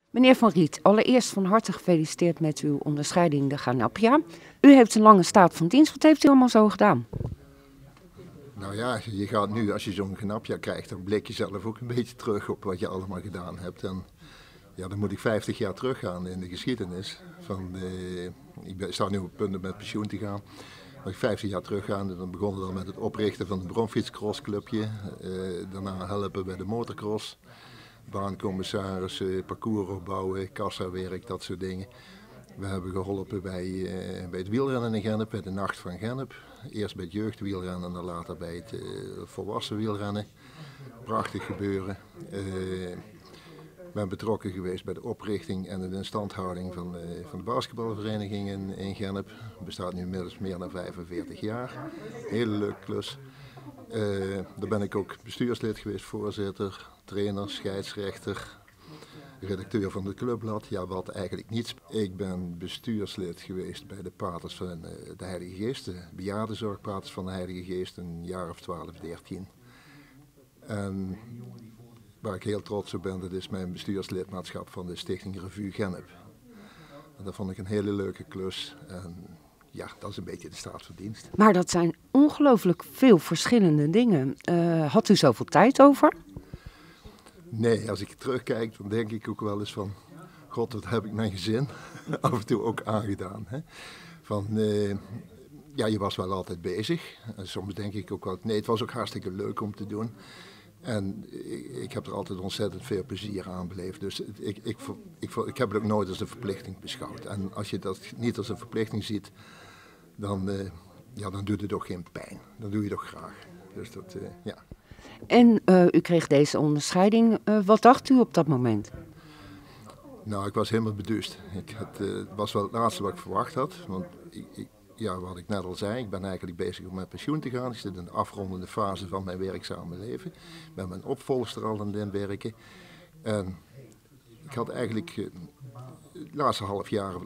Meneer Van Riet, allereerst van harte gefeliciteerd met uw onderscheiding de Ganapia. U heeft een lange staat van dienst. Wat heeft u allemaal zo gedaan? Nou ja, je gaat nu, als je zo'n Ganapia krijgt, dan blik je zelf ook een beetje terug op wat je allemaal gedaan hebt. En ja, dan moet ik 50 jaar teruggaan in de geschiedenis. Ik sta nu op het punt om met pensioen te gaan. Als ik 50 jaar terugga, dan begonnen we met het oprichten van het Bromfietscrossclubje. Daarna helpen bij de motocross. Baancommissaris, parcours opbouwen, kassawerk, dat soort dingen. We hebben geholpen bij het wielrennen in Gennep, bij de Nacht van Gennep. Eerst bij het jeugdwielrennen en dan later bij het volwassen wielrennen. Prachtig gebeuren. Ik ben betrokken geweest bij de oprichting en de instandhouding van de basketbalvereniging in Gennep. Het bestaat nu inmiddels meer dan 45 jaar. Hele leuke klus. Daar ben ik ook bestuurslid geweest, voorzitter, trainer, scheidsrechter, redacteur van het clubblad. Ja, wat eigenlijk niets. Ik ben bestuurslid geweest bij de Paters van de Heilige Geest, de bejaardenzorgpaters van de Heilige Geest, een jaar of 12, 13. En waar ik heel trots op ben, dat is mijn bestuurslidmaatschap van de Stichting Revue Gennep. En dat vond ik een hele leuke klus. En ja, dat is een beetje de staat van dienst. Maar dat zijn ongelooflijk veel verschillende dingen. Had u zoveel tijd over? Nee, als ik terugkijk, dan denk ik ook wel eens van, god, wat heb ik mijn gezin af en toe ook aangedaan. Hè? Ja, je was wel altijd bezig. En soms denk ik ook wel, nee, het was ook hartstikke leuk om te doen. En ik heb er altijd ontzettend veel plezier aan beleefd. Dus ik heb het ook nooit als een verplichting beschouwd. En als je dat niet als een verplichting ziet, dan doet het ook geen pijn. Dan doe je het ook graag. Dus dat, ja. En u kreeg deze onderscheiding. Wat dacht u op dat moment? Nou, ik was helemaal beduust. Het was wel het laatste wat ik verwacht had. Want ja, wat ik net al zei, ik ben eigenlijk bezig om met pensioen te gaan. Ik zit in de afrondende fase van mijn werkzame leven. Ik ben mijn opvolgster al aan het werken. En ik had eigenlijk het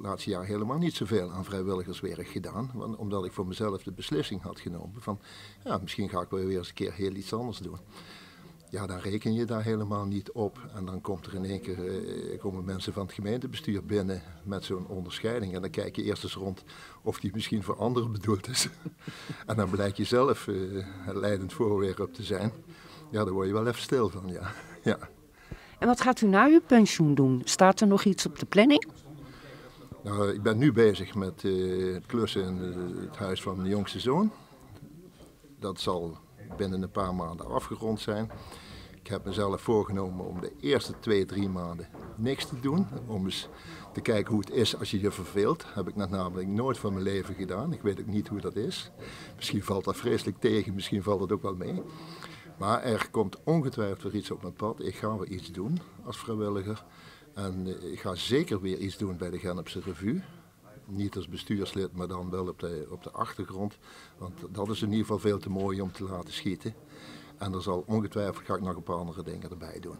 laatste jaar helemaal niet zoveel aan vrijwilligerswerk gedaan. Omdat ik voor mezelf de beslissing had genomen van, ja, misschien ga ik wel weer eens een keer heel iets anders doen. Ja, dan reken je daar helemaal niet op. En dan komt er in één keer, komen mensen van het gemeentebestuur binnen met zo'n onderscheiding. En dan kijk je eerst eens rond of die misschien voor anderen bedoeld is. En dan blijkt je zelf het leidend voorwerp te zijn. Ja, daar word je wel even stil van, ja. Ja. En wat gaat u na uw pensioen doen? Staat er nog iets op de planning? Nou, ik ben nu bezig met het klussen in het huis van mijn jongste zoon. Dat zal binnen een paar maanden afgerond zijn. Ik heb mezelf voorgenomen om de eerste 2-3 maanden niks te doen. Om eens te kijken hoe het is als je je verveelt. Dat heb ik namelijk nooit van mijn leven gedaan. Ik weet ook niet hoe dat is. Misschien valt dat vreselijk tegen, misschien valt het ook wel mee. Maar er komt ongetwijfeld weer iets op mijn pad. Ik ga weer iets doen als vrijwilliger. En ik ga zeker weer iets doen bij de Gennepse Revue. Niet als bestuurslid, maar dan wel op de achtergrond. Want dat is in ieder geval veel te mooi om te laten schieten. En er zal ongetwijfeld, ga ik nog een paar andere dingen erbij doen.